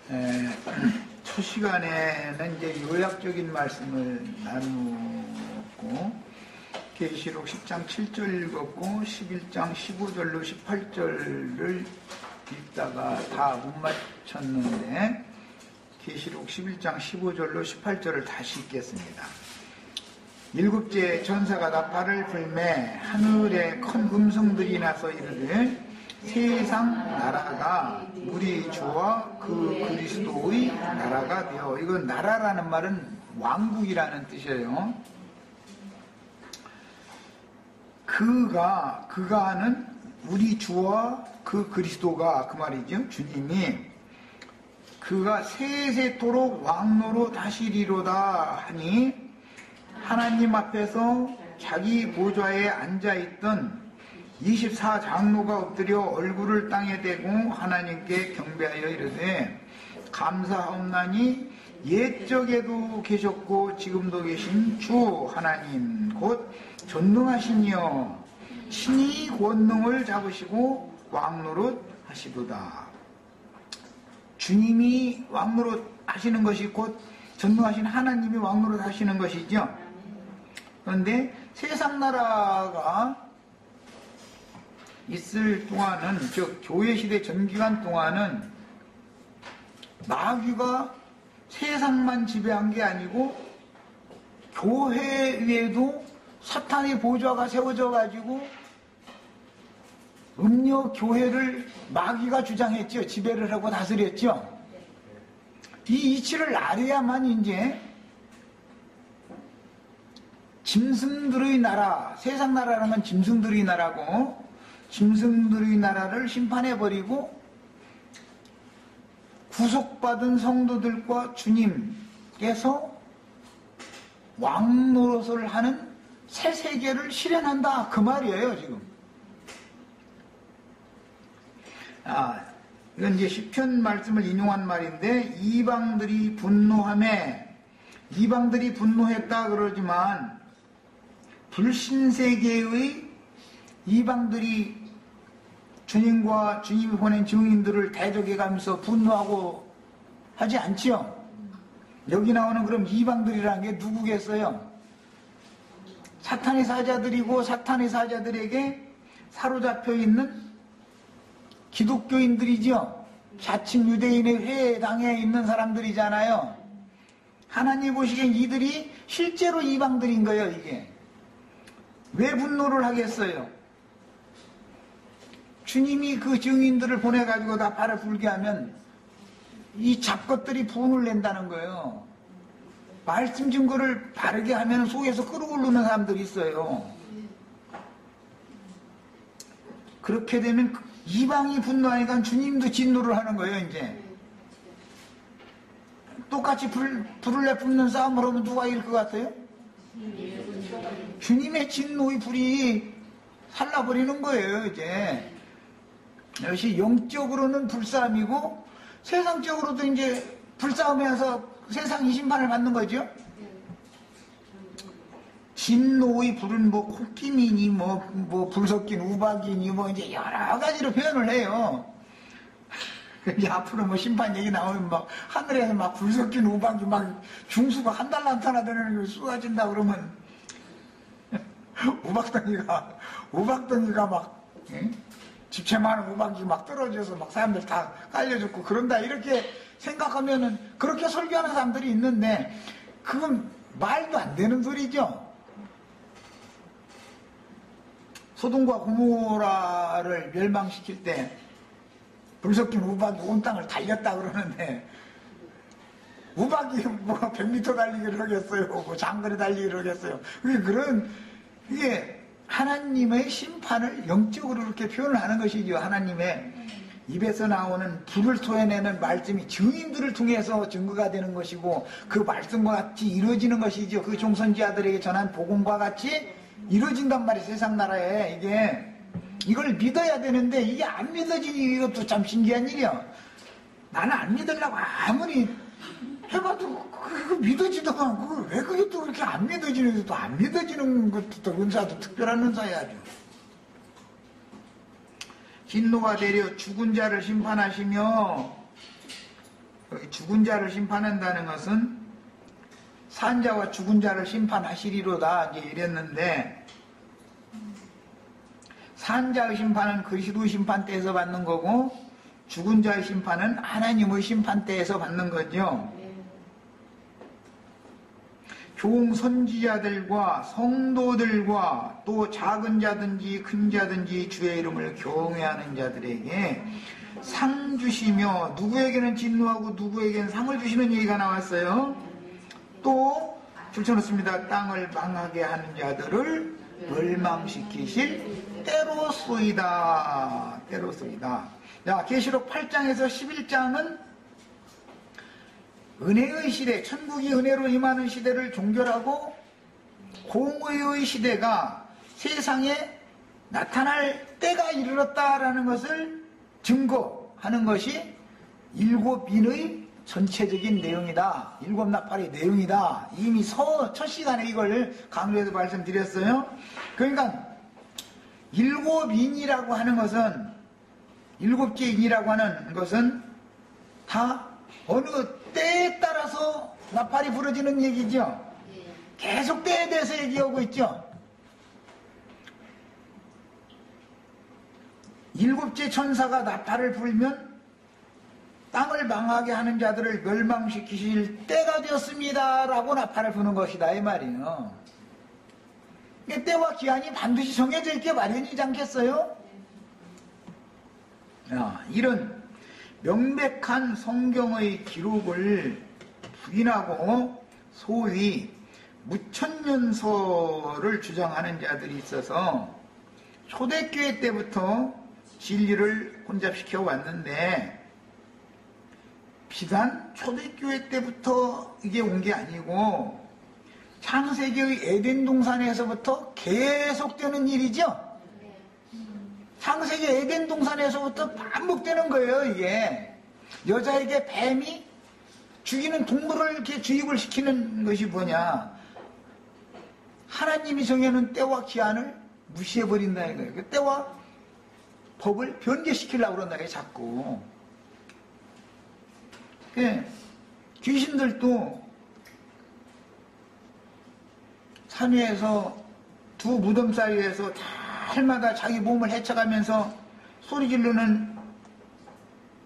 첫 시간에는 이제 요약적인 말씀을 나누고 계시록 10장 7절 읽었고 11장 15절로 18절을 읽다가 다 못 맞췄는데 계시록 11장 15절로 18절을 다시 읽겠습니다. 일곱째 천사가 나팔을 불매 하늘에 큰 음성들이 나서 이르되 세상 나라가 우리 주와 그 그리스도의 나라가 되어, 이건 나라라는 말은 왕국이라는 뜻이에요. 그가는 우리 주와 그 그리스도가, 그 말이죠. 주님이 그가 세세토록 왕노로 다시리로다 하니 하나님 앞에서 자기 보좌에 앉아있던 24장로가 엎드려 얼굴을 땅에 대고 하나님께 경배하여 이르되 감사하옵나니 옛적에도 계셨고 지금도 계신 주 하나님 곧 전능하시니여 신이 권능을 잡으시고 왕노릇 하시도다. 주님이 왕노릇 하시는 것이 곧 전능하신 하나님이 왕노릇 하시는 것이죠. 그런데 세상 나라가 있을 동안은, 즉 교회시대 전기간 동안은 마귀가 세상만 지배한 게 아니고 교회 위에도 사탄의 보좌가 세워져 가지고 음녀 교회를 마귀가 주장했죠. 지배를 하고 다스렸죠. 이 이치를 알아야만 이제 짐승들의 나라, 세상 나라라는 건 짐승들의 나라고, 짐승들의 나라를 심판해버리고 구속받은 성도들과 주님께서 왕노릇을 하는 새 세계를 실현한다, 그 말이에요 지금. 이건 이제 시편 말씀을 인용한 말인데, 이방들이 분노했다 그러지만 불신세계의 이방들이 주님과 주님이 보낸 증인들을 대적해가면서 분노하고 하지 않지요. 여기 나오는 그럼 이방들이라는 게 누구겠어요? 사탄의 사자들이고, 사탄의 사자들에게 사로잡혀 있는 기독교인들이죠. 자칭 유대인의 회당에 있는 사람들이잖아요. 하나님 보시기엔 이들이 실제로 이방들인 거예요. 이게 왜 분노를 하겠어요? 주님이 그 증인들을 보내가지고 나팔을 불게 하면 이 잡것들이 분을 낸다는 거예요. 말씀 증거를 바르게 하면 속에서 끓어오르는 사람들이 있어요. 그렇게 되면 이방이 분노하니까 주님도 진노를 하는 거예요. 이제 똑같이 불을 내뿜는 싸움을 하면 누가 이길 것 같아요? 주님의 진노의 불이 살라버리는 거예요. 이제 이것이 영적으로는 불싸움이고 세상적으로도 이제 불싸움에서 세상이 심판을 받는 거죠. 진노의 불은 뭐 코끼미니 뭐 불섞인 우박이니 뭐 이제 여러 가지로 표현을 해요. 이제 앞으로 뭐 심판 얘기 나오면 막 하늘에서 막 불섞인 우박이 막 중수가 한 달란트 하나 되는 게 쏟아진다 그러면 우박덩이가 막 집채 많은 우박이 막 떨어져서 막 사람들 다 깔려 죽고 그런다, 이렇게 생각하면은 그렇게 설교하는 사람들이 있는데 그건 말도 안 되는 소리죠. 소돔과 고모라를 멸망시킬 때 불섞인 우박이 온 땅을 달렸다 그러는데, 우박이 뭐 100m 달리기를 하겠어요? 뭐 장거리 달리기를 하겠어요? 이게 하나님의 심판을 영적으로 이렇게 표현을 하는 것이죠. 하나님의 입에서 나오는 불을 토해내는 말씀이 증인들을 통해서 증거가 되는 것이고, 그 말씀과 같이 이루어지는 것이죠. 그 종선지자들에게 전한 복음과 같이 이루어진단 말이에요. 세상 나라에 이걸 믿어야 되는데 이게 안 믿어지니 이것도 참 신기한 일이야. 나는 안 믿으려고 아무리 해봐도 그거 믿어지더만 왜 그게 또 그렇게 안 믿어지는, 또 안 믿어지는 것도 또 은사도 특별한 은사야 아주. 진노가 되려 죽은 자를 심판하시며 죽은 자를 심판한다는 것은 산자와 죽은 자를 심판하시리로다 이제 이랬는데, 산자의 심판은 그리스도 심판 때에서 받는 거고 죽은 자의 심판은 하나님의 심판 때에서 받는 거죠. 종 선지자들과 성도들과 또 작은 자든지 큰 자든지 주의 이름을 경외하는 자들에게 상 주시며, 누구에게는 진노하고 누구에게는 상을 주시는 얘기가 나왔어요. 또 줄쳐놓습니다. 땅을 망하게 하는 자들을 멸망시키실 때로소이다. 때로소이다. 자, 계시록 8장에서 11장은 은혜의 시대, 천국이 은혜로 임하는 시대를 종결하고 공의의 시대가 세상에 나타날 때가 이르렀다라는 것을 증거하는 것이 일곱 인의 전체적인 내용이다. 일곱 나팔의 내용이다. 이미 첫 시간에 이걸 강조해서 말씀드렸어요. 그러니까 일곱 인이라고 하는 것은, 일곱째 인이라고 하는 것은 다 어느 때에 따라서 나팔이 부러지는 얘기죠. 계속 때에 대해서 얘기하고 있죠. 일곱째 천사가 나팔을 불면 땅을 망하게 하는 자들을 멸망시키실 때가 되었습니다 라고 나팔을 부는 것이다 이 말이에요. 때와 기한이 반드시 정해져 있게 마련이지 않겠어요? 이런 명백한 성경의 기록을 부인하고 소위 무천년설을 주장하는 자들이 있어서 초대교회 때부터 진리를 혼잡시켜 왔는데, 비단 초대교회 때부터 이게 온 게 아니고 창세기의 에덴 동산에서부터 계속되는 일이죠. 창세기 에덴 동산에서부터 반복되는 거예요. 이게 여자에게 뱀이 죽이는 동물을 이렇게 주입을 시키는 것이 뭐냐, 하나님이 정해놓은 때와 기한을 무시해버린다는 거예요. 그 때와 법을 변개시키려고 그런다 이게 자꾸. 귀신들도 산 위에서 두 무덤 사이에서 달마다 자기 몸을 헤쳐가면서 소리 지르는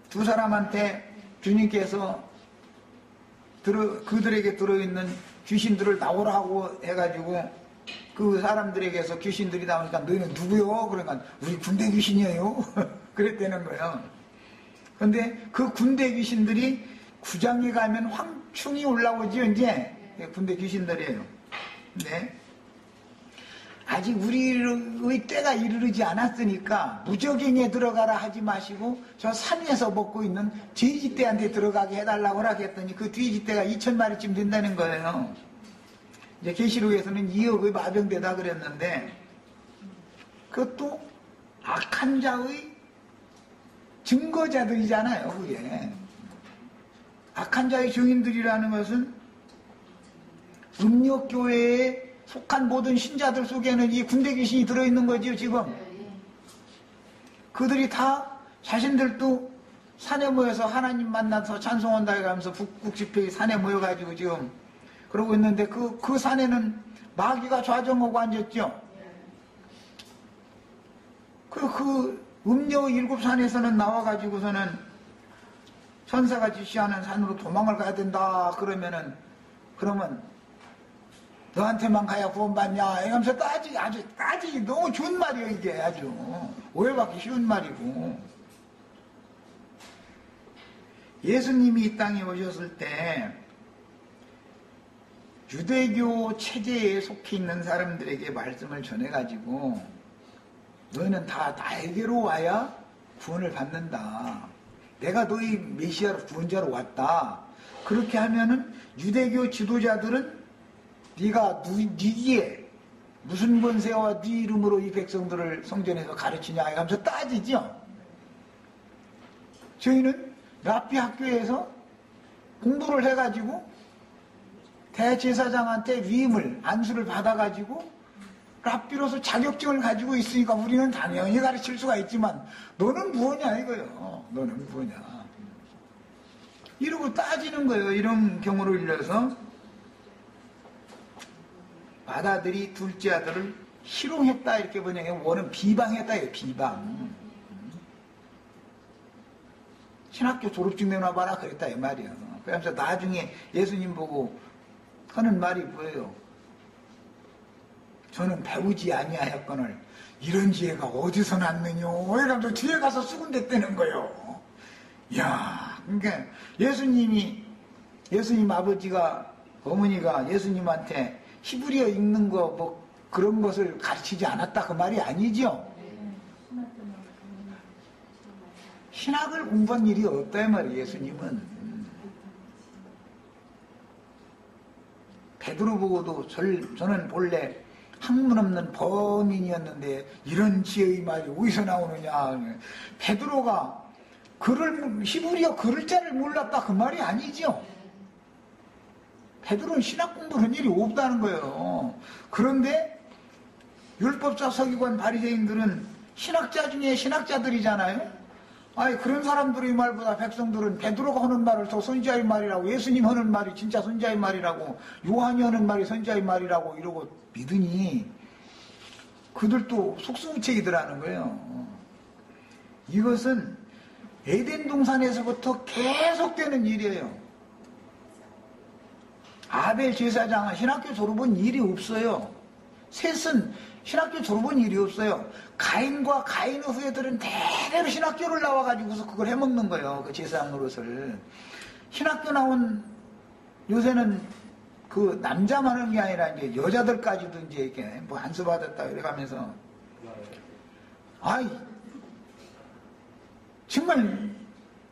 두 사람한테 주님께서 그들에게 들어있는 귀신들을 나오라고 해가지고 그 사람들에게서 귀신들이 나오니까 너희는 누구요? 그러니까 우리 군대 귀신이에요. 그랬다는 거예요. 근데 그 군대 귀신들이 구장에 가면 황충이 올라오죠. 이제 군대 귀신들이에요. 네. 아직 우리의 때가 이르르지 않았으니까 무적행에 들어가라 하지 마시고 저 산 위에서 먹고 있는 돼지떼한테 들어가게 해달라고 하겠더니 그 돼지떼가 2000마리쯤 된다는 거예요. 이제 계시록에서는 2억의 마병되다 그랬는데, 그것도 악한 자의 증거자들이잖아요. 그게 악한 자의 증인들이라는 것은 음력교회에 속한 모든 신자들 속에는 이 군대 귀신이 들어있는 거지요. 지금 그들이 다 자신들도 산에 모여서 하나님 만나서 찬송한다 해가면서 북극 집회에 산에 모여가지고 지금 그러고 있는데, 그 산에는 마귀가 좌정하고 앉았죠. 그 음력 일곱 산에서는 나와가지고서는 천사가 지시하는 산으로 도망을 가야 된다 그러면 너한테만 가야 구원받냐 이러면서 따지기 너무 좋은 말이에요. 이게 아주 오해받기 쉬운 말이고, 예수님이 이 땅에 오셨을 때 유대교 체제에 속해 있는 사람들에게 말씀을 전해가지고 너희는 다 나에게로 와야 구원을 받는다. 내가 너희 메시아로 구원자로 왔다. 그렇게 하면은 유대교 지도자들은 네가 니기에 무슨 권세와 네 이름으로 이 백성들을 성전에서 가르치냐 하면서 따지죠. 저희는 랍비 학교에서 공부를 해가지고 대제사장한테 위임을 안수를 받아가지고 랍비로서 자격증을 가지고 있으니까 우리는 당연히 가르칠 수가 있지만 너는 무엇냐 이거요. 너는 무엇냐. 이러고 따지는 거예요. 이런 경우를 일러서 맏아들이 둘째 아들을 희롱했다 이렇게 번역해. 원은 비방했다. 비방. 신학교 졸업증 내놔봐라 그랬다 이 말이에요. 그러면서 나중에 예수님 보고 하는 말이 뭐예요? 저는 배우지 아니하였거늘 이런 지혜가 어디서 났느뇨? 이러면서 뒤에 가서 수군댔다는 거예요. 이야, 그러니까 예수님 아버지가, 어머니가 예수님한테 히브리어 읽는 거 뭐 그런 것을 가르치지 않았다 그 말이 아니죠? 신학을 공부한 일이 없다 이 말이에요. 예수님은. 베드로 보고도 저는 본래 학문 없는 범인이었는데 이런 지혜의 말이 어디서 나오느냐. 베드로가 히브리어 글자를 몰랐다 그 말이 아니죠. 베드로는 신학 공부를 한 일이 없다는 거예요. 그런데 율법자 서기관 바리새인들은 신학자 중에 신학자들이잖아요. 아니 그런 사람들의 말보다 백성들은 베드로가 하는 말을 더 선지자의 말이라고, 예수님 하는 말이 진짜 선지자의 말이라고, 요한이 하는 말이 선지자의 말이라고 이러고 믿으니 그들도 속수무책이더라는 거예요. 이것은 에덴 동산에서부터 계속되는 일이에요. 아벨 제사장은 신학교 졸업은 일이 없어요. 셋은 신학교 졸업은 일이 없어요. 가인과 가인의 후예들은 대대로 신학교를 나와가지고서 그걸 해먹는 거예요. 그 제사장 노릇을. 신학교 나온 요새는 그 남자만 하는 게 아니라 이제 여자들까지도 이제 이렇게 뭐 안수 받았다 이래가면서 아이 정말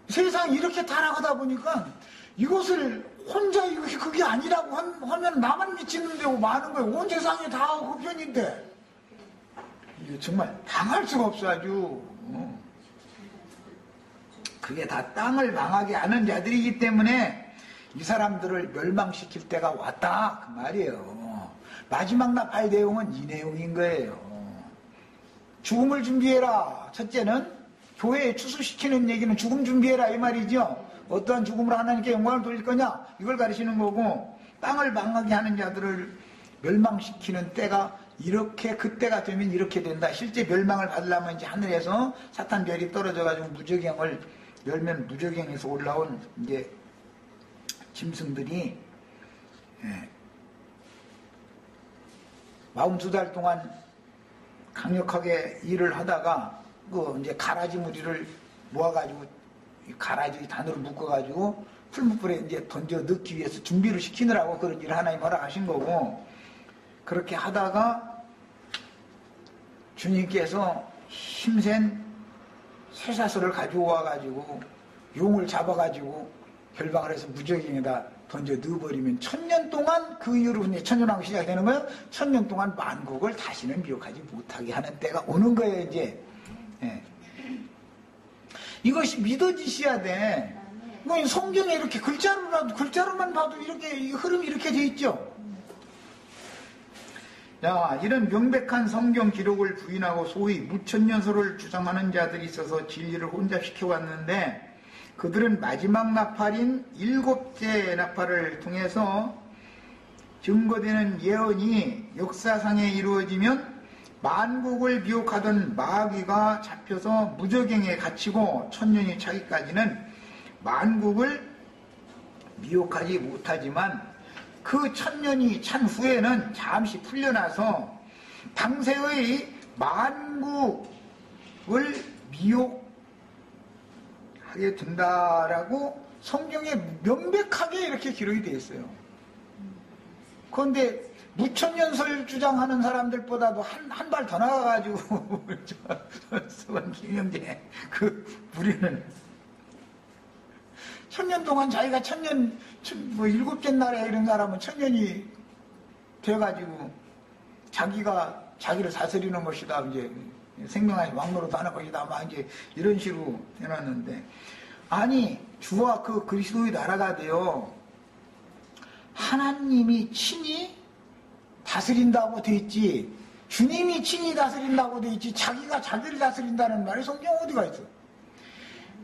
세상이 이렇게 타락하다 보니까 이것을 혼자 그게 아니라고 하면 나만 미치는 데고 많은 거예요. 온 세상이 다 그 편인데 이게 정말 당할 수가 없어 아주. 그게 다 땅을 망하게 하는 자들이기 때문에 이 사람들을 멸망시킬 때가 왔다 그 말이에요. 마지막 나팔 내용은 이 내용인 거예요. 죽음을 준비해라. 첫째는 교회에 추수시키는 얘기는 죽음 준비해라 이 말이죠. 어떠한 죽음으로 하나님께 영광을 돌릴 거냐 이걸 가르치는 거고, 땅을 망하게 하는 자들을 멸망시키는 때가 이렇게, 그때가 되면 이렇게 된다. 실제 멸망을 받으려면 이제 하늘에서 사탄 별이 떨어져가지고 무저갱을 열면 무저갱에서 올라온 이제 짐승들이 42달 동안 강력하게 일을 하다가 그 이제 가라지 무리를 모아가지고 가라지 단으로 묶어가지고 풀무불에 이제 던져 넣기 위해서 준비를 시키느라고 그런 일을 하나님 허락하신 거고, 그렇게 하다가 주님께서 힘센 쇠사슬을 가져와가지고 용을 잡아가지고 결박을 해서 무저갱에다 던져 넣어버리면 1000년 동안, 그 이후로 이제 천년왕국 시작이 되는 거예요. 1000년 동안 만국을 다시는 미혹하지 못하게 하는 때가 오는 거예요 이제. 이것이 믿어지셔야 돼. 뭐 성경에 이렇게 글자로만 봐도 이렇게 이 흐름이 이렇게 돼 있죠. 자, 이런 명백한 성경 기록을 부인하고 소위 무천년설을 주장하는 자들이 있어서 진리를 혼잡시켜 왔는데, 그들은 마지막 나팔인 7째 나팔을 통해서 증거되는 예언이 역사상에 이루어지면 만국을 미혹하던 마귀가 잡혀서 무저갱에 갇히고 1000년이 차기까지는 만국을 미혹하지 못하지만, 그 1000년이 찬 후에는 잠시 풀려나서 당세의 만국을 미혹하게 된다라고 성경에 명백하게 이렇게 기록이 되어 있어요. 그런데 무천년설 주장하는 사람들보다도 한 발 더 나가가지고 서원 김영재 그 무리는 1000년 동안 자기가 7째 날에 이런 사람은 1000년이 돼가지고 자기를 다스리는 것이다, 이제 생명의 왕노릇 하는 것이다, 막 이제 이런 식으로 해놨는데, 아니 주와 그 그리스도의 나라가 되어 하나님이 친히 다스린다고 돼 있지, 주님이 친히 다스린다고 돼 있지 자기가 자기를 다스린다는 말이 성경 어디가 있어?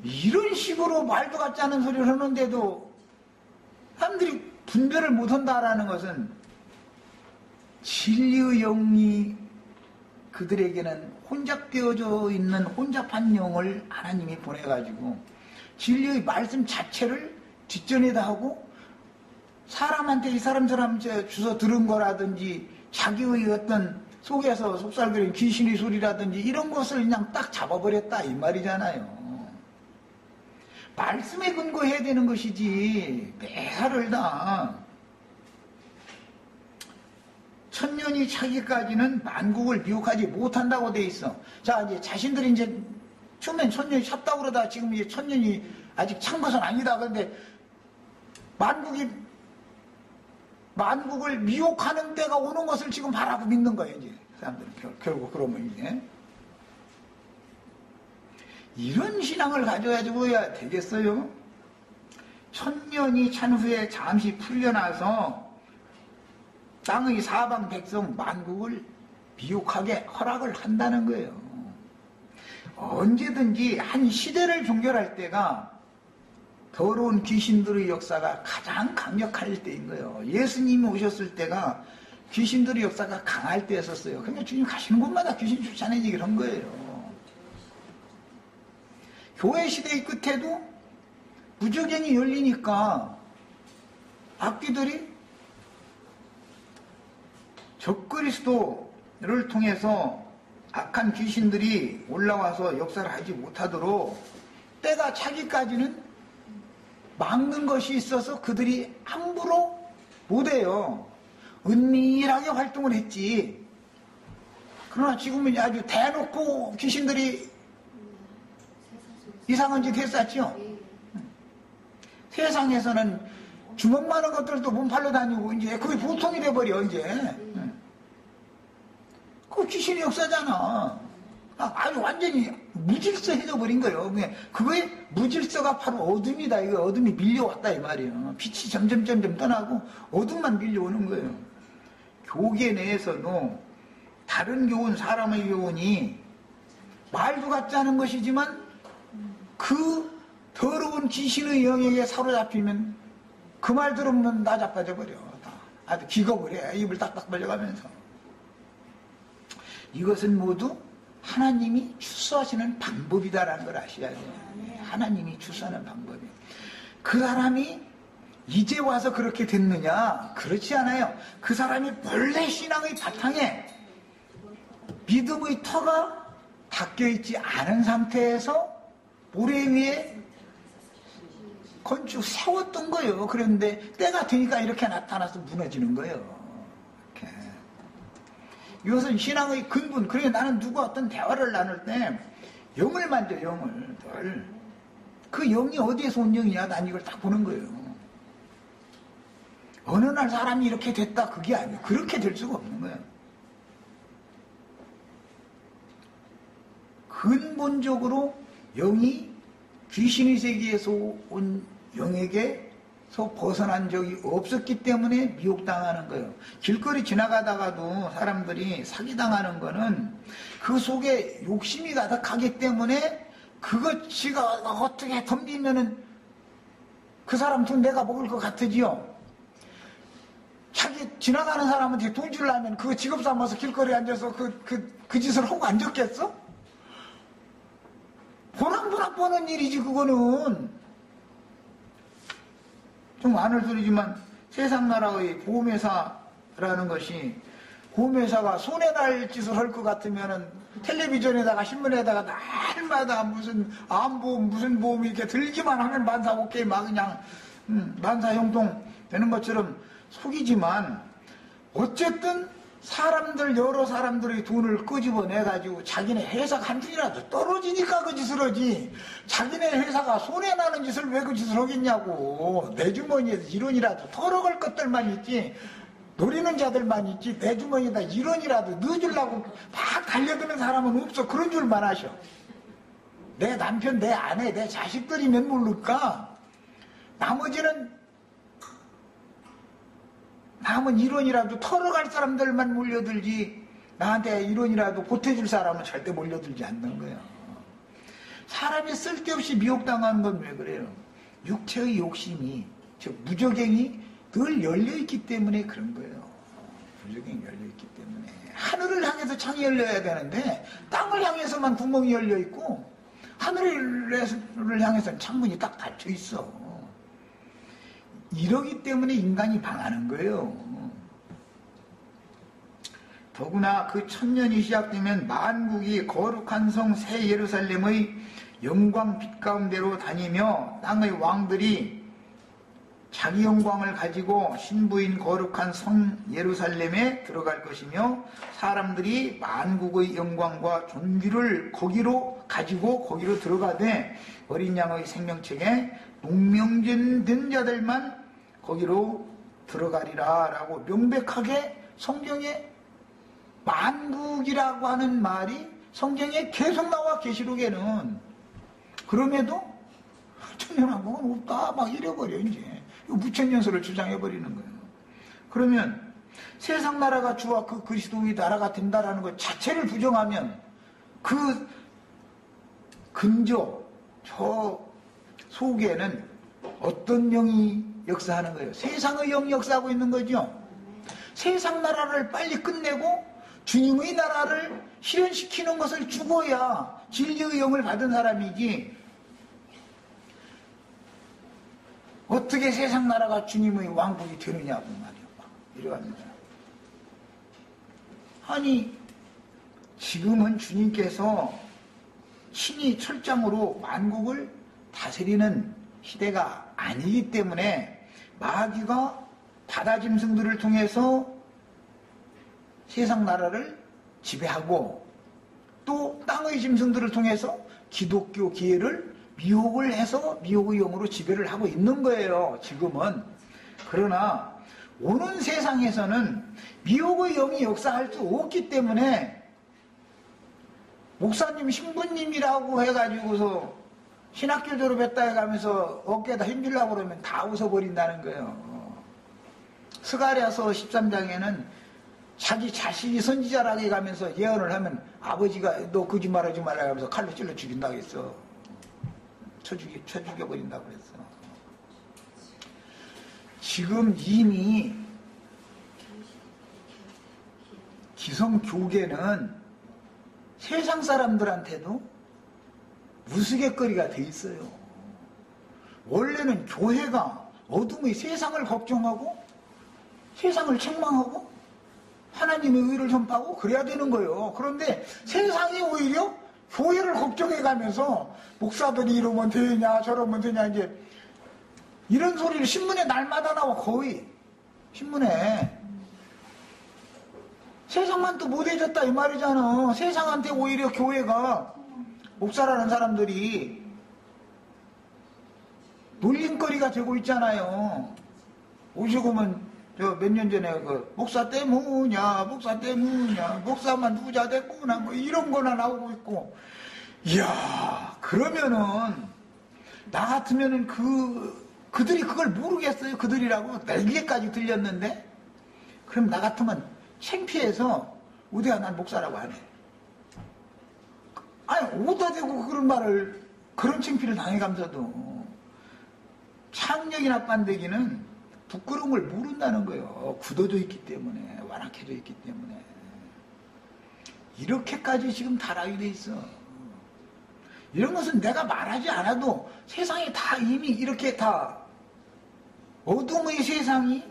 이런 식으로 말도 같지 않은 소리를 하는데도 사람들이 분별을 못한다라는 것은 진리의 영이 그들에게는 혼잡되어져 있는 혼잡한 영을 하나님이 보내가지고 진리의 말씀 자체를 뒷전에다 하고 사람한테 이 사람 주워 들은 거라든지 자기의 어떤 속에서 속살거리는 귀신의 소리라든지 이런 것을 그냥 딱 잡아버렸다 이 말이잖아요. 말씀에 근거해야 되는 것이지 매사를 다 천년이 차기까지는 만국을 미혹하지 못한다고 돼 있어. 자, 이제 자신들이 이제 처음엔 천년이 찼다고 그러다 지금 이제 천년이 아직 찬 것은 아니다. 그런데 만국을 미혹하는 때가 오는 것을 지금 바라고 믿는 거예요, 이제. 사람들은 결국 그러면 이제. 이런 신앙을 가져가지고야 되겠어요? 천년이 찬 후에 잠시 풀려나서 땅의 사방 백성 만국을 미혹하게 허락을 한다는 거예요. 언제든지 한 시대를 종결할 때가 더러운 귀신들의 역사가 가장 강력할 때인 거예요. 예수님이 오셨을 때가 귀신들의 역사가 강할 때였었어요. 그러니까 주님 가시는 곳마다 귀신 쫓아내기를 한 거예요. 교회 시대의 끝에도 무저갱이 열리니까 악귀들이 적그리스도를 통해서 악한 귀신들이 올라와서 역사를 하지 못하도록 때가 차기까지는 막는 것이 있어서 그들이 함부로 못해요. 은밀하게 활동을 했지. 그러나 지금은 아주 대놓고 귀신들이 이상한 짓 했었죠. 세상에서는 주먹만한 것들도 몸팔로 다니고 이제 그게 보통이 돼버려 이제. 그 귀신의 역사잖아. 아주 완전히 무질서해져 버린 거예요. 그거의 무질서가 바로 어둠이다. 이거 어둠이 밀려왔다 이 말이에요. 빛이 점점 떠나고 어둠만 밀려오는 거예요. 교계 내에서도 다른 교훈, 사람의 교훈이 말도 같지 않은 것이지만 그 더러운 귀신의 영에게 사로잡히면 그 말 들으면 나자빠져 버려. 아주 기겁을 해. 입을 딱딱 벌려가면서. 이것은 모두 하나님이 추수하시는 방법이다라는 걸 아셔야 돼요. 하나님이 추수하는 방법이에요. 그 사람이 이제 와서 그렇게 됐느냐? 그렇지 않아요. 그 사람이 본래 신앙의 바탕에 믿음의 터가 닦여있지 않은 상태에서 모래 위에 건축 세웠던 거예요. 그런데 때가 되니까 이렇게 나타나서 무너지는 거예요. 이렇게. 이것은 신앙의 근본. 그러니까 나는 누가 어떤 대화를 나눌 때 영을 만져, 영을. 늘. 그 영이 어디에서 온 영이냐? 난 이걸 딱 보는 거예요. 어느 날 사람이 이렇게 됐다. 그게 아니에요. 그렇게 될 수가 없는 거예요. 근본적으로 영이 귀신의 세계에서 온 영에게서 벗어난 적이 없었기 때문에 미혹당하는 거예요. 길거리 지나가다가도 사람들이 사기당하는 거는 그 속에 욕심이 가득하기 때문에 그것 지가 어떻게 덤비면은 그 사람 돈 내가 먹을 것 같으지요. 자기 지나가는 사람한테 돈 주려면 그거 지갑 삼아서 길거리에 앉아서 그 짓을 하고 앉았겠어? 보람보람 보는 일이지 그거는. 좀 안 할 소리지만 세상 나라의 보험회사라는 것이 보험회사가 손해날 짓을 할 것 같으면은 텔레비전에다가 신문에다가 날마다 무슨 암보험 무슨 보험이 이렇게 들기만 하면 만사오케이 막 그냥 만사형통 되는 것처럼 속이지만 어쨌든 사람들 여러 사람들의 돈을 끄집어내가지고 자기네 회사가 한 푼이라도 떨어지니까 그 짓을 하지 자기네 회사가 손해나는 짓을 왜 그 짓을 하겠냐고. 내 주머니에서 1원이라도 털어갈 것들만 있지 노리는 자들만 있지 내 주머니에다 1원이라도 넣어주려고 막 달려드는 사람은 없어. 그런 줄만 아셔. 내 남편 내 아내 내 자식들이면 모를까. 나머지는 남은 1원이라도 털어갈 사람들만 몰려들지 나한테 1원이라도 보태줄 사람은 절대 몰려들지 않는 거예요. 사람이 쓸데없이 미혹당하는 건 왜 그래요? 육체의 욕심이, 즉 무저갱이 늘 열려있기 때문에 그런 거예요. 무저갱이 열려있기 때문에. 하늘을 향해서 창이 열려야 되는데 땅을 향해서만 구멍이 열려있고 하늘을 향해서는 창문이 딱 닫혀있어. 이러기 때문에 인간이 방하는 거예요. 더구나 그 천년이 시작되면 만국이 거룩한 성 새 예루살렘의 영광 빛 가운데로 다니며 땅의 왕들이 자기 영광을 가지고 신부인 거룩한 성 예루살렘에 들어갈 것이며 사람들이 만국의 영광과 존귀를 거기로 가지고 거기로 들어가되 어린 양의 생명책에 농명된 자들만 거기로 들어가리라 라고 명백하게 성경에 만국이라고 하는 말이 성경에 계속 나와. 계시록에는. 그럼에도 천년왕국은 없다 막 이래버려. 이제 무천년설을 주장해버리는 거예요. 그러면 세상 나라가 주와 그 그리스도의 나라가 된다라는 것 자체를 부정하면 그 근저 저 속에는 어떤 영이 역사하는 거예요? 세상의 영이 역사하고 있는 거죠. 세상 나라를 빨리 끝내고 주님의 나라를 실현시키는 것을 죽어야 진리의 영을 받은 사람이지, 어떻게 세상 나라가 주님의 왕국이 되느냐고 말이요. 이러합니다. 아니, 지금은 주님께서 친히 철장으로 만국을 다스리는 시대가 아니기 때문에 마귀가 바다 짐승들을 통해서 세상 나라를 지배하고 또 땅의 짐승들을 통해서 기독교 기회를 미혹을 해서 미혹의 영으로 지배를 하고 있는 거예요. 지금은. 그러나 오는 세상에서는 미혹의 영이 역사할 수 없기 때문에 목사님 신부님이라고 해가지고서 신학교 졸업했다 해가면서 어깨에다 힘주려고 그러면 다 웃어버린다는 거예요. 스가랴서 13장에는 자기 자신이 선지자라고 해가면서 예언을 하면 아버지가 너 거짓말하지 말라 하면서 칼로 찔러 죽인다고 했어. 쳐 죽여버린다고 했어. 지금 이미 기성교계는 세상 사람들한테도 우스갯거리가 돼 있어요. 원래는 교회가 어둠의 세상을 걱정하고 세상을 책망하고 하나님의 의를 전파하고 그래야 되는 거예요. 그런데 세상이 오히려 교회를 걱정해가면서 목사들이 이러면 되냐 저러면 되냐 이제 이런 소리를 신문에 날마다 나와. 거의 신문에 세상만 또 못해졌다 이 말이잖아. 세상한테 오히려 교회가 목사라는 사람들이 놀림거리가 되고 있잖아요. 오시고 오면 저 몇 년 전에 그 목사 때문이야 목사만 부자 됐구나 뭐 이런 거나 나오고 있고. 이야, 그러면은 나 같으면은 그들이 그걸 모르겠어요. 그들이라고 날개까지 들렸는데 그럼 나 같으면 창피해서 어디가 난 목사라고 하네. 아니 어디다 대고 그런 말을 그런 창피를 당해가면서도 창력이나 빤데기는 부끄러움을 모른다는 거예요. 굳어져 있기 때문에, 완악해져 있기 때문에. 이렇게까지 지금 타락이 돼 있어. 이런 것은 내가 말하지 않아도 세상에 다 이미 이렇게 다 어둠의 세상이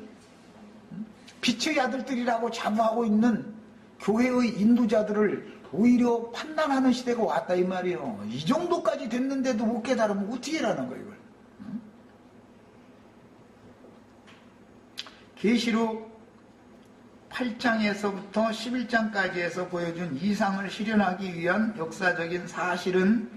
빛의 아들들이라고 자부하고 있는 교회의 인도자들을 오히려 판단하는 시대가 왔다 이 말이에요. 이 정도까지 됐는데도 못 깨달으면 어떻게 하라는 거예요, 이걸. 계시록 8장에서부터 11장까지 해서 보여준 이상을 실현하기 위한 역사적인 사실은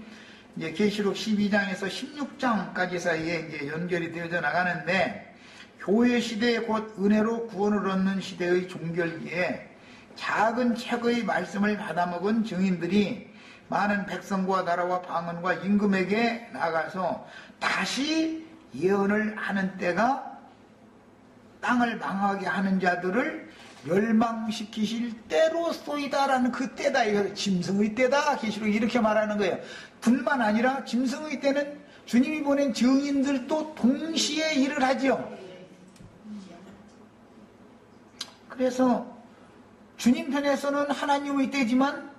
이제 계시록 12장에서 16장까지 사이에 이제 연결이 되어져 나가는데, 교회 시대에 곧 은혜로 구원을 얻는 시대의 종결기에 작은 책의 말씀을 받아먹은 증인들이 많은 백성과 나라와 방언과 임금에게 나가서 다시 예언을 하는 때가 땅을 망하게 하는 자들을 멸망시키실 때로소이다라는 그 때다. 이거 짐승의 때다. 계시록이 이렇게 말하는 거예요. 뿐만 아니라 짐승의 때는 주님이 보낸 증인들도 동시에 일을 하지요. 그래서 주님 편에서는 하나님의 때지만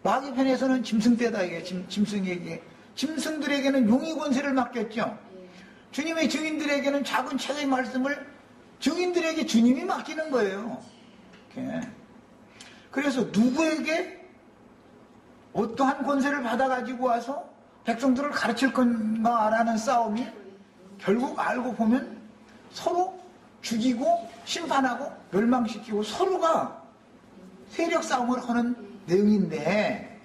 마귀 편에서는 짐승 때다. 이게 짐승에게, 짐승들에게는 용의 권세를 맡겼죠. 주님의 증인들에게는 작은 책의 말씀을 증인들에게 주님이 맡기는 거예요. 이렇게. 그래서 누구에게 어떠한 권세를 받아가지고 와서 백성들을 가르칠 건가라는 싸움이 결국 알고 보면 서로 죽이고 심판하고 멸망시키고 서로가 세력 싸움을 하는 내용인데,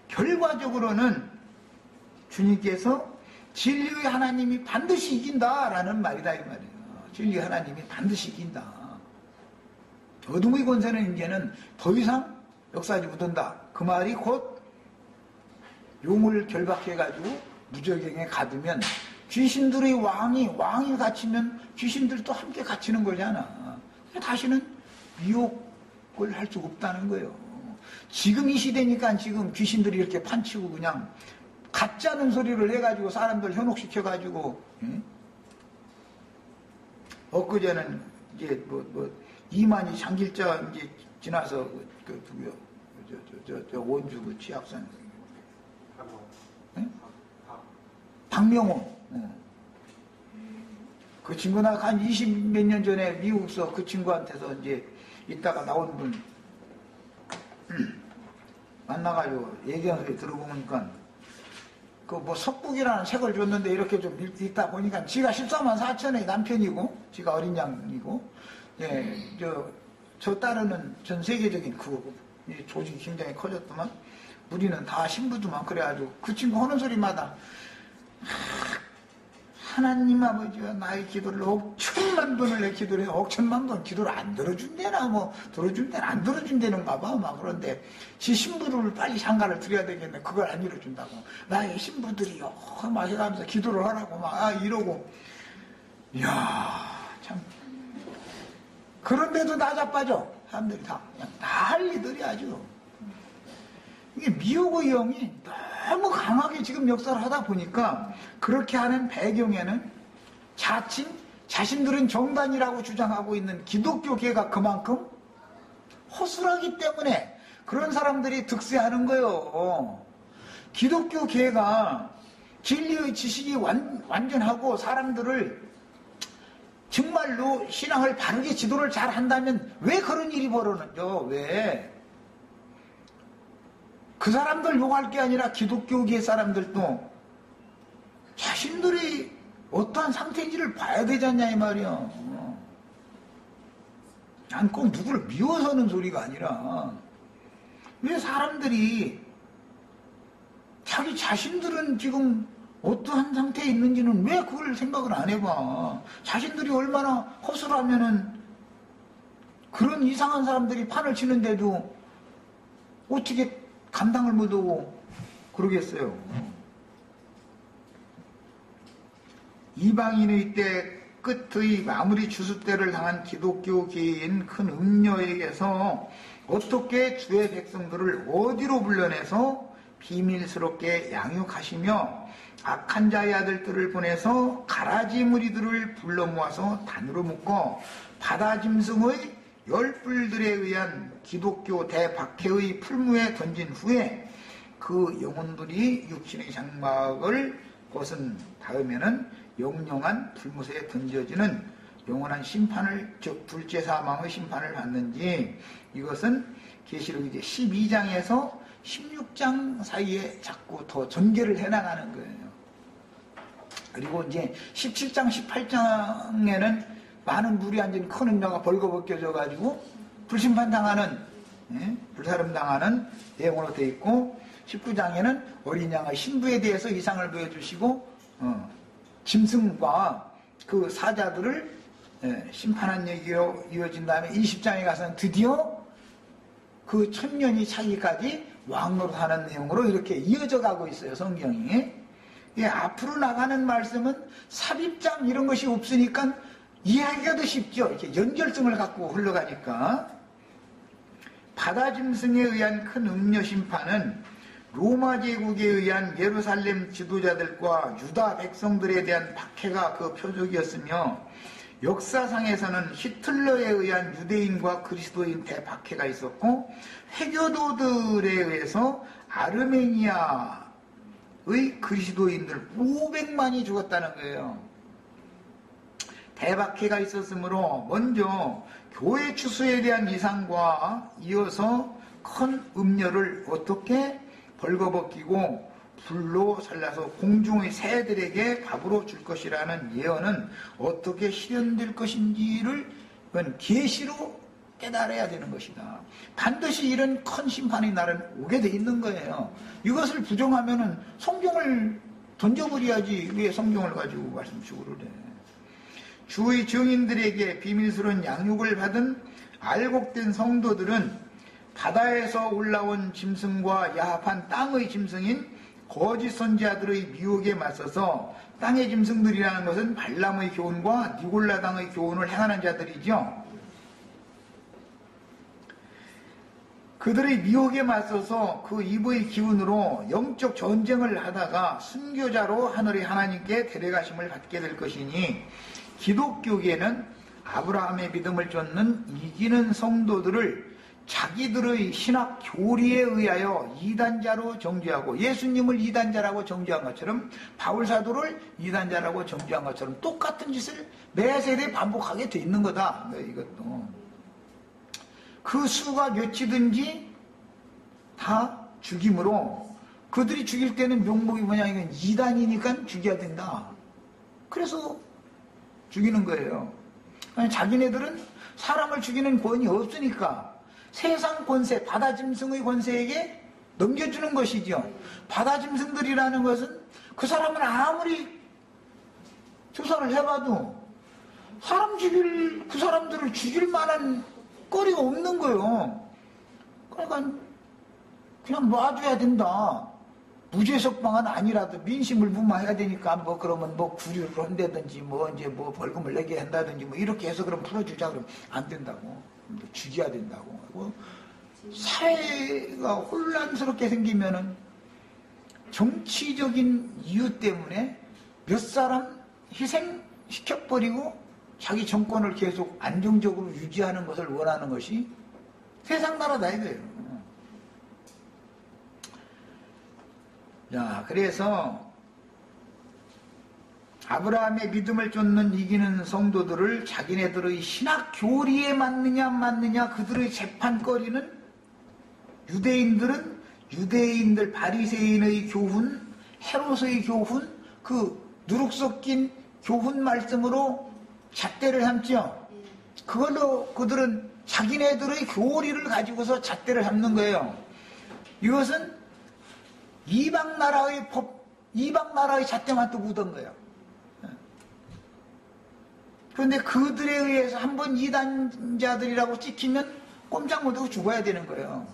결과적으로는 주님께서 진리의 하나님이 반드시 이긴다라는 말이다 이 말이에요. 진리의 하나님이 반드시 이긴다. 어둠의 권세는 이제는 더 이상 역사하지 못한다. 그 말이 곧 용을 결박해가지고 무저갱에 가두면 귀신들의 왕이 갇히면 귀신들도 함께 갇히는 거잖아. 다시는 미혹을 할 수 없다는 거예요. 지금 이 시대니까 지금 귀신들이 이렇게 판치고 그냥 같지 않은 소리를 해가지고 사람들 현혹시켜가지고, 응? 엊그제는 이제 이만희 장길자 이제 지나서 저 원주 그 취약산 박명호, 그 친구나 한 20 몇 년 전에 미국서 그 친구한테서 이제 있다가 나온 분 만나가지고 얘기하는 소리 들어보니까 그 뭐 석북이라는 책을 줬는데 이렇게 좀 읽다 보니까 지가 14만 4천의 남편이고 지가 어린 양이고, 예, 저 딸은 전 세계적인 그 조직이 굉장히 커졌더만 우리는 다 신부도만. 그래가지고 그 친구 하는 소리마다 하나님 아버지가 나의 기도를 억천만 번을 내 기도를 해. 억천만 번 기도를 안 들어준대나 뭐 들어준대나 안 들어준대는가 봐. 막 그런데 지 신부를 빨리 장가를 드려야 되겠네. 그걸 안 이뤄준다고. 나의 신부들이요 막 해가면서 기도를 하라고 막 이러고. 이야 참. 그런데도 나자빠져. 사람들이 다 그냥 난리들이 아주. 이게 미혹의 영이 너무 강하게 지금 역사를 하다 보니까 그렇게 하는 배경에는 자칭 자신들은 정반이라고 주장하고 있는 기독교계가 그만큼 허술하기 때문에 그런 사람들이 득세하는 거예요. 기독교계가 진리의 지식이 완전하고 사람들을 정말로 신앙을 바르게 지도를 잘 한다면 왜 그런 일이 벌어져? 왜? 그 사람들 욕할 게 아니라 기독교계 사람들도 자신들이 어떠한 상태인지를 봐야 되지 않냐 이 말이야. 난 꼭 누구를 미워서는 소리가 아니라 왜 사람들이 자기 자신들은 지금 어떠한 상태에 있는지는 왜 그걸 생각을 안 해봐. 자신들이 얼마나 허술하면은 그런 이상한 사람들이 판을 치는데도 어떻게 감당을 못하고 그러겠어요. 이방인의 때 끝의 마무리 주습대를 당한 기독교계인 큰 음녀에게서 어떻게 주의 백성들을 어디로 불러내서 비밀스럽게 양육하시며 악한 자의 아들들을 보내서 가라지 무리들을 불러 모아서 단으로 묶어 바다짐승의 열불들에 의한 기독교 대박해의 풀무에 던진 후에 그 영혼들이 육신의 장막을 벗은 다음에는 영영한 불못에 던져지는 영원한 심판을, 즉 둘째 사망의 심판을 받는지, 이것은 계시록 이제 12장에서 16장 사이에 자꾸 더 전개를 해나가는 거예요. 그리고 이제 17장, 18장에는 많은 물이 앉은 큰 음녀가 벌거벗겨져 가지고 불심판 당하는, 불사름 당하는 내용으로 되어 있고, 19장에는 어린 양의 신부에 대해서 이상을 보여주시고 짐승과 그 사자들을 심판한 얘기로 이어진 다음에 20장에 가서는 드디어 그 천년이 차기까지 왕노릇하는 내용으로 이렇게 이어져 가고 있어요, 성경이. 앞으로 나가는 말씀은 삽입장 이런 것이 없으니까 이해하기가 더 쉽죠. 이렇게 연결성을 갖고 흘러가니까. 바다짐승에 의한 큰 음녀 심판은 로마 제국에 의한 예루살렘 지도자들과 유다 백성들에 대한 박해가 그 표적이었으며 역사상에서는 히틀러에 의한 유대인과 그리스도인 대박해가 있었고 회교도들에 의해서 아르메니아의 그리스도인들 500만이 죽었다는 거예요. 대박해가 있었으므로 먼저 교회 추수에 대한 이상과 이어서 큰 음료를 어떻게 벌거벗기고 불로 살라서 공중의 새들에게 밥으로 줄 것이라는 예언은 어떻게 실현될 것인지를 계시로 깨달아야 되는 것이다. 반드시 이런 큰 심판의 날은 오게 돼 있는 거예요. 이것을 부정하면은 성경을 던져버려야지 왜 성경을 가지고 말씀식으로 해. 주의 증인들에게 비밀스러운 양육을 받은 알곡된 성도들은 바다에서 올라온 짐승과 야합한 땅의 짐승인 거짓 선지자들의 미혹에 맞서서 땅의 짐승들이라는 것은 발람의 교훈과 니골라당의 교훈을 행하는 자들이죠. 그들의 미혹에 맞서서 그 입의 기운으로 영적 전쟁을 하다가 순교자로 하늘의 하나님께 데려가심을 받게 될 것이니 기독교계는 아브라함의 믿음을 쫓는 이기는 성도들을 자기들의 신학 교리에 의하여 이단자로 정죄하고 예수님을 이단자라고 정죄한 것처럼 바울사도를 이단자라고 정죄한 것처럼 똑같은 짓을 매 세대에 반복하게 돼 있는 거다. 이것도 그 수가 몇이든지 다 죽임으로 그들이 죽일 때는 명목이 뭐냐 이건 이단이니까 죽여야 된다. 그래서 죽이는 거예요. 자기네들은 사람을 죽이는 권이 없으니까 세상 권세, 바다 짐승의 권세에게 넘겨주는 것이죠. 바다 짐승들이라는 것은 그 사람은 아무리 조사를 해봐도 그 사람들을 죽일 만한 거리가 없는 거예요. 그러니까 그냥 놔줘야 된다. 무죄석방은 아니라도 민심을 무마해야 되니까 뭐 그러면 뭐 구류를 한다든지 뭐 이제 뭐 벌금을 내게 한다든지 뭐 이렇게 해서 그럼 풀어주자 그러면 안 된다고. 죽여야 된다고. 그리고 사회가 혼란스럽게 생기면은 정치적인 이유 때문에 몇 사람 희생시켜버리고 자기 정권을 계속 안정적으로 유지하는 것을 원하는 것이 세상 나라다 이거예요. 자, 그래서 아브라함의 믿음을 쫓는 이기는 성도들을 자기네들의 신학 교리에 맞느냐 그들의 재판거리는 유대인들 바리새인의 교훈, 헤롯의 교훈, 그 누룩 섞인 교훈 말씀으로 잣대를 삼죠. 그걸로 그들은 자기네들의 교리를 가지고서 잣대를 삼는 거예요. 이것은 이방 나라의 법, 이방 나라의 잣대만 또 묻은 거예요. 그런데 그들에 의해서 한번 이단자들이라고 찍히면 꼼짝 못하고 죽어야 되는 거예요.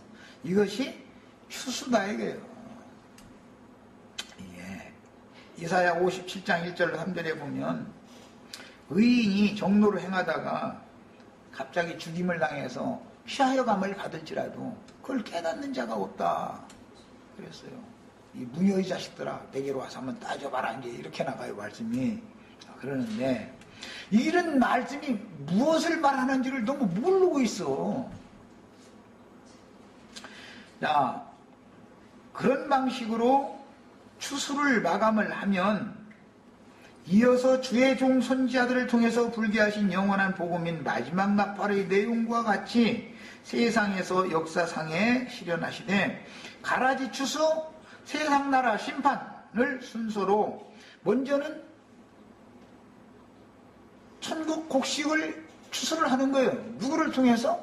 이것이 추수다 이거예요. 예. 이사야 57장 1절로 3절에 보면 의인이 정로를 행하다가 갑자기 죽임을 당해서 피하여감을 받을지라도 그걸 깨닫는 자가 없다 그랬어요. 이 무녀의 자식들아 내게로 와서 한번 따져봐라 이제 이렇게 나가요 말씀이. 그러는데 이런 말씀이 무엇을 말하는지를 너무 모르고 있어. 자, 그런 방식으로 추수를 마감을 하면 이어서 주의 종 선지자들을 통해서 불개하신 영원한 복음인 마지막 나팔의 내용과 같이 세상에서 역사상에 실현하시되 가라지 추수 세상 나라 심판을 순서로 먼저는 천국 곡식을 추수를 하는 거예요. 누구를 통해서?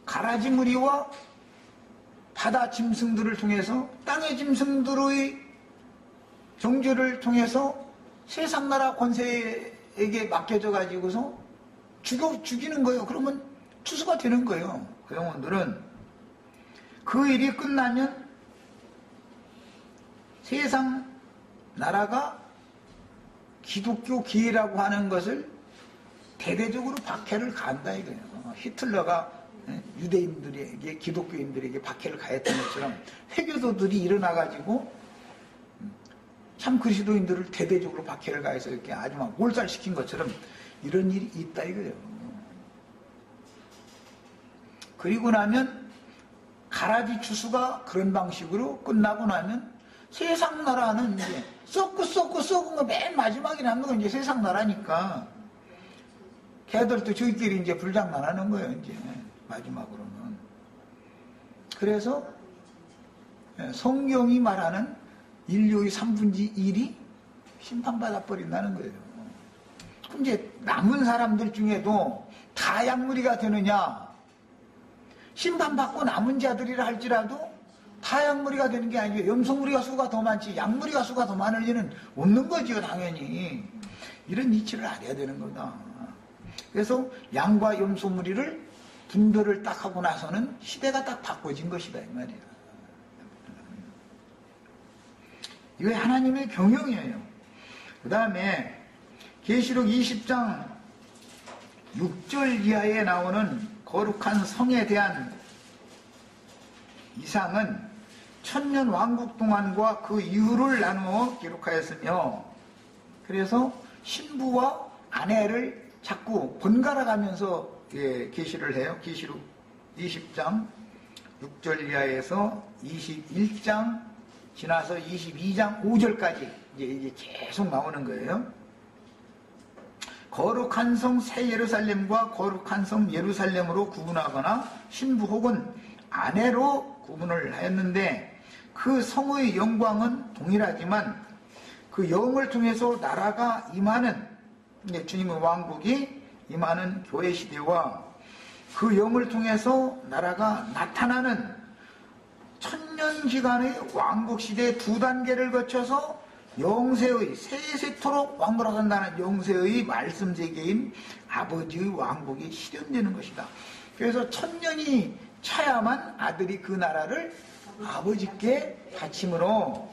가라지 무리와 바다 짐승들을 통해서 땅의 짐승들의 정죄를 통해서 세상 나라 권세에게 맡겨져 가지고서 죽이는 거예요. 그러면 추수가 되는 거예요. 그 영혼들은 그 일이 끝나면 세상 나라가 기독교계라고 하는 것을 대대적으로 박해를 간다 이거예요. 히틀러가 유대인들에게, 기독교인들에게 박해를 가했던 것처럼 회교도들이 일어나가지고 참 그리스도인들을 대대적으로 박해를 가해서 이렇게 아주 막 몰살시킨 것처럼 이런 일이 있다 이거예요. 그리고 나면 가라지 추수가 그런 방식으로 끝나고 나면 세상 나라는 이제 썩고 썩은 거 맨 마지막에 남는 건 이제 세상 나라니까 걔들도 저희끼리 이제 불장난하는 거예요, 이제 마지막으로는. 그래서 성경이 말하는 인류의 3분의 1이 심판받아 버린다는 거예요. 그럼 이제 남은 사람들 중에도 다 약물이가 되느냐? 심판받고 남은 자들이라 할지라도 다 약물이가 되는 게 아니고 염소무리가 수가 더 많지 약물이가 수가 더 많을 리는 없는 거지요, 당연히. 이런 이치를 알아야 되는 거다. 그래서 양과 염소무리를 분별을 딱 하고 나서는 시대가 딱 바꿔진 것이다 이 말이야. 이게 하나님의 경영이에요. 그 다음에 계시록 20장 6절 이하에 나오는 거룩한 성에 대한 이상은 천년 왕국 동안과 그 이후를 나누어 기록하였으며, 그래서 신부와 아내를 자꾸 번갈아 가면서 계시를 해요. 계시록 20장 6절 이하에서 21장 지나서 22장 5절까지 이제 계속 나오는 거예요. 거룩한 성 새 예루살렘과 거룩한 성 예루살렘으로 구분하거나 신부 혹은 아내로 구분을 하였는데, 그 성의 영광은 동일하지만 그 영을 통해서 나라가 임하는, 주님의 왕국이 임하는 교회 시대와 그 영을 통해서 나라가 나타나는 천년기간의 왕국 시대 두 단계를 거쳐서 영세의 세세토록 왕노릇한다는 영세의 말씀 세계인 아버지의 왕국이 실현되는 것이다. 그래서 천년이 차야만 아들이 그 나라를 아버지께 바침으로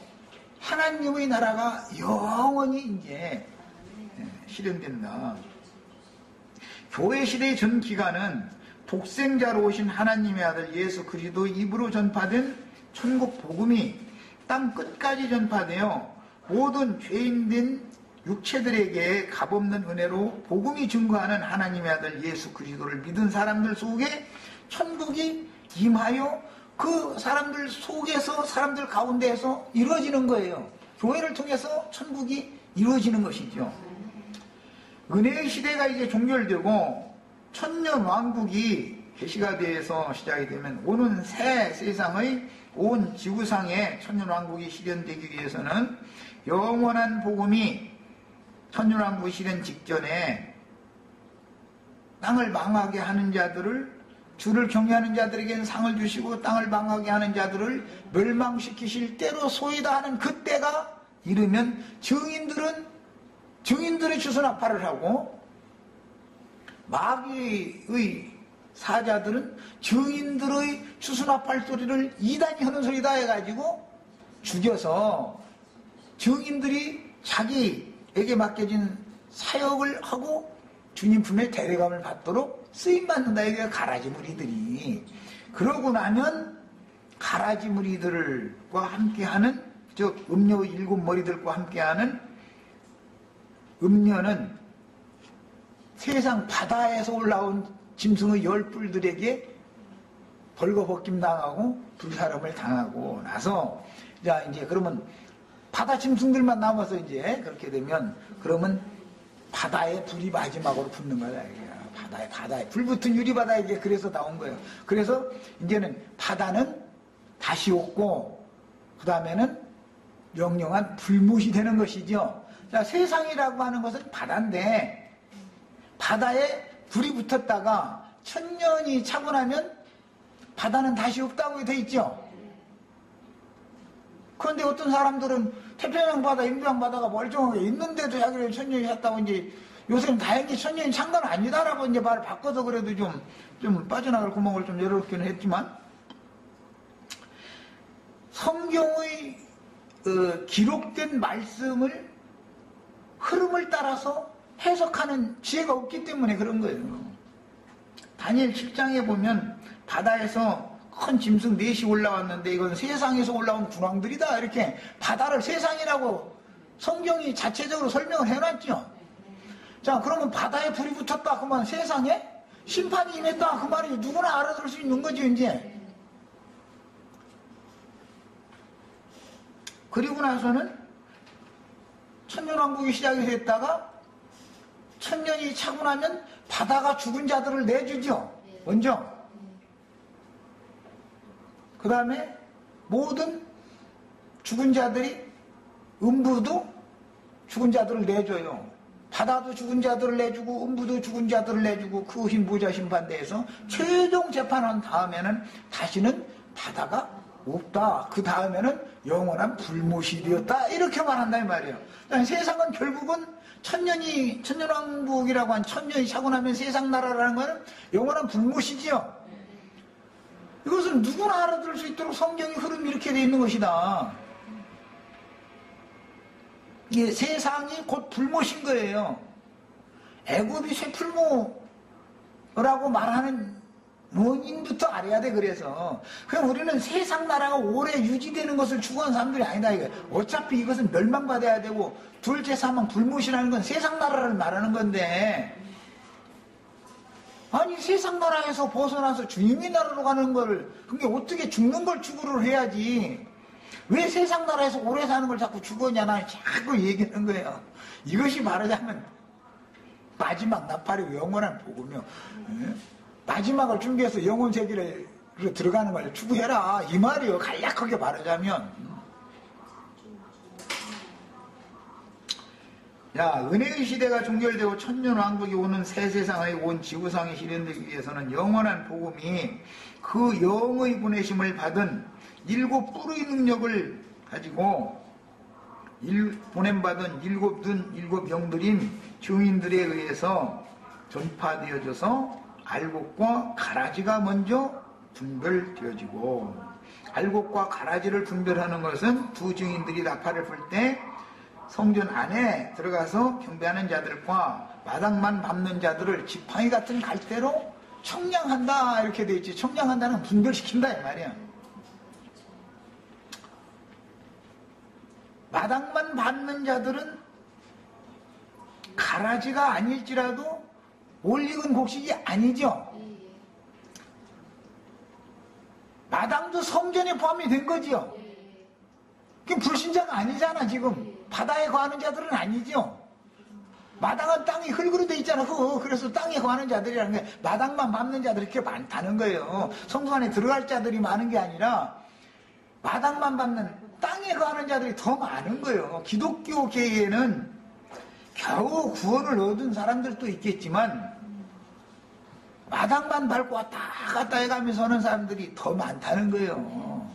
하나님의 나라가 영원히 이제 실현된다. 교회 시대의 전 기간은 독생자로 오신 하나님의 아들 예수 그리스도의 입으로 전파된 천국 복음이 땅 끝까지 전파되어 모든 죄인된 육체들에게 값없는 은혜로 복음이 증거하는 하나님의 아들 예수 그리스도를 믿은 사람들 속에 천국이 임하여 그 사람들 속에서, 사람들 가운데에서 이루어지는 거예요. 교회를 통해서 천국이 이루어지는 것이죠. 은혜의 시대가 이제 종결되고 천년 왕국이 계시가대에서 시작이 되면 오는 새 세상의 온 지구상에 천년 왕국이 실현되기 위해서는 영원한 복음이 천년 왕국이 실현 직전에 땅을 망하게 하는 자들을, 주를 경외하는 자들에게는 상을 주시고 땅을 망하게 하는 자들을 멸망시키실 때로 소이다 하는 그때가 이르면 증인들의 주선합파를 하고 마귀의 사자들은 증인들의 주선합할 소리를 이단이 하는 소리다 해가지고 죽여서 증인들이 자기에게 맡겨진 사역을 하고 주님 품에 데려감을 받도록 쓰임받는다. 이게 가라지 무리들이. 그러고 나면 가라지 무리들과 함께하는, 즉 음녀의 7머리들과 함께하는 음녀는 세상 바다에서 올라온 짐승의 10뿔들에게 벌거벗김 당하고 불사름을 당하고 나서, 자 이제 그러면 바다 짐승들만 남아서 이제 그렇게 되면 그러면 바다에 불이 마지막으로 붙는 거야. 바다에 불 붙은 유리바다에 이제 그래서 나온 거예요. 그래서 이제는 바다는 다시 없고 그 다음에는 영영한 불못이 되는 것이죠. 자, 세상이라고 하는 것은 바다인데 바다에 불이 붙었다가 천년이 차고 나면 바다는 다시 없다고 돼 있죠. 그런데 어떤 사람들은 태평양 바다, 인도양 바다가 멀쩡하게 있는데도 자기를 천년이 찼다고 이제 요새는 다행히 천년이 찬 건 아니다라고 이제 말을 바꿔서 그래도 좀 빠져나갈 구멍을 좀 열어놓기는 했지만, 성경의 기록된 말씀을 흐름을 따라서 해석하는 지혜가 없기 때문에 그런 거예요. 다니엘 7장에 보면 바다에서 큰 짐승 넷이 올라왔는데 이건 세상에서 올라온 군왕들이다. 이렇게 바다를 세상이라고 성경이 자체적으로 설명을 해놨죠. 자, 그러면 바다에 불이 붙었다. 그러면 세상에 심판이 임했다. 그 말이 누구나 알아들을 수 있는 거죠, 이제. 그리고 나서는 천년왕국이 시작이 됐다가 천년이 차고 나면 바다가 죽은 자들을 내주죠. 먼저. 그 다음에 모든 죽은 자들이 음부도 죽은 자들을 내줘요. 바다도 죽은 자들을 내주고 음부도 죽은 자들을 내주고 그 무자 심판대에서 최종 재판한 다음에는 다시는 바다가 없다. 그 다음에는 영원한 불못이 되었다. 이렇게 말한다 이 말이에요. 세상은 결국은 천년왕국이라고 한 천년이 차고 나면 세상 나라라는 것은 영원한 불못이지요. 이것은 누구나 알아들을 수 있도록 성경의 흐름이 이렇게 되어 있는 것이다. 이게 세상이 곧 불못인 거예요. 애굽이 쇠풀모라고 말하는 원인부터 알아야 돼. 그래서 그냥 우리는 세상 나라가 오래 유지되는 것을 추구하는 사람들이 아니다 이거. 어차피 이것은 멸망받아야 되고 둘째 사망 불못이라는 건 세상 나라를 말하는 건데, 아니 세상 나라에서 벗어나서 주님의 나라로 가는 걸, 그게 어떻게 죽는 걸 추구를 해야지 왜 세상 나라에서 오래 사는 걸 자꾸 추구하냐 나 자꾸 얘기하는 거예요. 이것이 말하자면 마지막 나팔이 영원한 복음이요. 마지막을 준비해서 영혼 세계로 들어가는 걸 추구해라 이 말이요. 간략하게 말하자면. 야, 은혜의 시대가 종결되고 천년왕국이 오는 새 세상의 온 지구상에 실현되기 위해서는 영원한 복음이 그 영의 보내심을 받은 일곱 뿔의 능력을 가지고 보냄받은 일곱 영들인 증인들에 의해서 전파되어져서 알곡과 가라지가 먼저 분별되어지고, 알곡과 가라지를 분별하는 것은 두 증인들이 나팔을 불 때 성전 안에 들어가서 경배하는 자들과 마당만 밟는 자들을 지팡이 같은 갈대로 청량한다 이렇게 돼 있지. 청량한다는 분별시킨다 이 말이야. 마당만 밟는 자들은 가라지가 아닐지라도 올익은 곡식이 아니죠. 마당도 성전에 포함이 된 거지요. 그게 불신자가 아니잖아. 지금 바다에 거하는 자들은 아니죠. 마당은 땅이 흙으로 돼 있잖아. 그래서 땅에 거하는 자들이라는 게 마당만 밟는 자들이 그렇게 많다는 거예요. 성소 안에 들어갈 자들이 많은 게 아니라 마당만 밟는 땅에 거하는 자들이 더 많은 거예요. 기독교계에는 겨우 구원을 얻은 사람들도 있겠지만 마당만 밟고 왔다 갔다 해가면서 오는 사람들이 더 많다는 거예요.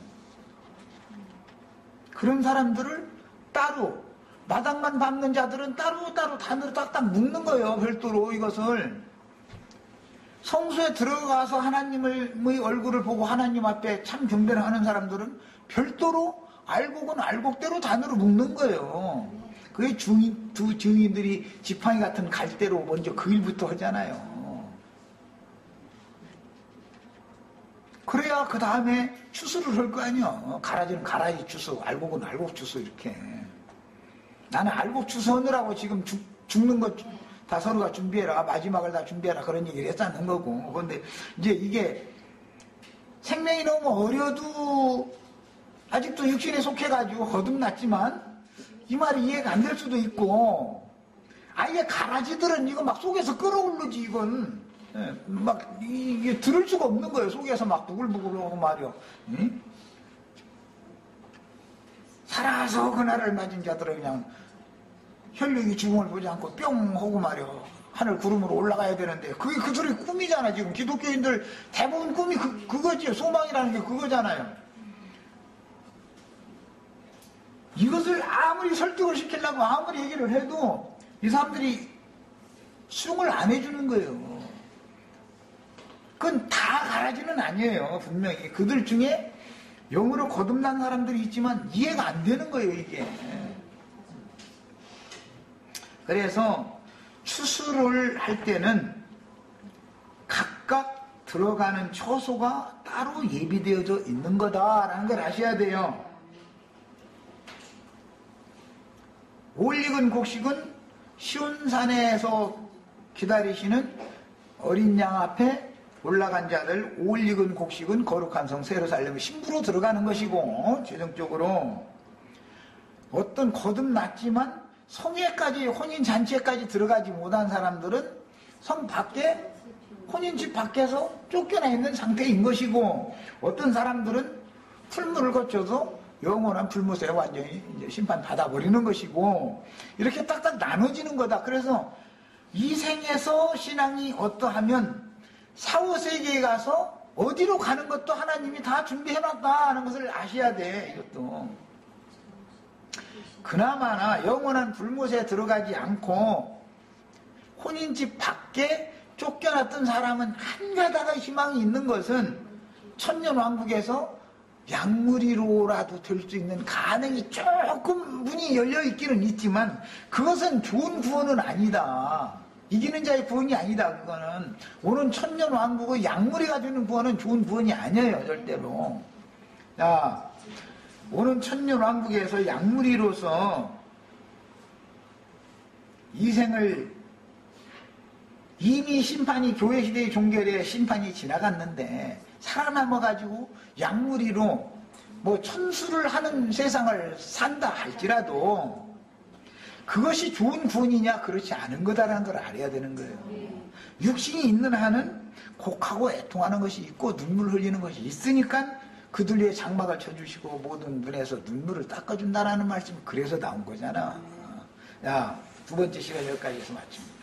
그런 사람들을 따로, 마당만 밟는 자들은 따로따로 단으로 딱딱 묶는 거예요. 별도로 이것을. 성소에 들어가서 하나님의 얼굴을 보고 하나님 앞에 참 경배를 하는 사람들은 별도로 알곡은 알곡대로 단으로 묶는 거예요. 그게 두 증인들이 지팡이 같은 갈대로 먼저 그 일부터 하잖아요. 그래야 그 다음에 추수를 할 거 아니야. 가라지는 가라지 추수, 알곡은 알곡 추수 이렇게. 나는 알곡 추수하느라고 지금 죽는 것 다 서로가 준비해라. 마지막을 다 준비해라. 그런 얘기를 했다는 거고. 그런데 이제 이게 생명이 너무 어려도 아직도 육신에 속해가지고 거듭났지만 이 말이 이해가 안 될 수도 있고, 아예 가라지들은 이거 막 속에서 끓어오르지 이건. 막 이게 들을 수가 없는 거예요. 속에서 막 부글부글하고 말이요. 응? 살아서 그날을 맞은 자들은 그냥 혈육이 죽음을 보지 않고 뿅 하고 말이요. 하늘 구름으로 올라가야 되는데 그게 그들의 꿈이잖아. 지금 기독교인들 대부분 꿈이 그거지. 소망이라는 게 그거잖아요. 이것을 아무리 설득을 시키려고 아무리 얘기를 해도 이 사람들이 수용을 안 해주는 거예요. 그건 다 가라지는 아니에요. 분명히 그들 중에 영으로 거듭난 사람들이 있지만 이해가 안 되는 거예요 이게. 그래서 추수를 할 때는 각각 들어가는 처소가 따로 예비되어져 있는 거다라는 걸 아셔야 돼요. 올익은 곡식은 시온산에서 기다리시는 어린 양 앞에 올라간 자들, 올익은 곡식은 거룩한 성 세루살렘 신부로 들어가는 것이고, 최종적으로 어떤 거듭났지만 성회까지, 혼인잔치에까지 들어가지 못한 사람들은 성 밖에, 혼인집 밖에서 쫓겨나 있는 상태인 것이고, 어떤 사람들은 풀물을 거쳐서 영원한 불못에 완전히 이제 심판 받아버리는 것이고, 이렇게 딱딱 나눠지는 거다. 그래서 이 생에서 신앙이 어떠하면 사후세계에 가서 어디로 가는 것도 하나님이 다 준비해놨다 하는 것을 아셔야 돼. 이것도 그나마나 영원한 불못에 들어가지 않고 혼인집 밖에 쫓겨났던 사람은 한 가닥의 희망이 있는 것은 천년왕국에서 양무리로라도 될 수 있는 가능이 조금 문이 열려 있기는 있지만, 그것은 좋은 구원은 아니다. 이기는 자의 구원이 아니다. 그거는 오는 천년왕국의 양무리가 되는 구원은 좋은 구원이 아니에요. 절대로. 자, 오는 천년왕국에서 양무리로서 이 생을, 이미 심판이, 교회시대의 종결에 심판이 지나갔는데 살아남아가지고 양무리로 뭐 천수를 하는 세상을 산다 할지라도 그것이 좋은 구원이냐? 그렇지 않은 거다라는 걸 알아야 되는 거예요. 육신이 있는 한은 곡하고 애통하는 것이 있고 눈물 흘리는 것이 있으니까 그들 위에 장막을 쳐주시고 모든 눈에서 눈물을 닦아준다라는 말씀이 그래서 나온 거잖아. 야, 두 번째 시간 여기까지 해서 마칩니다.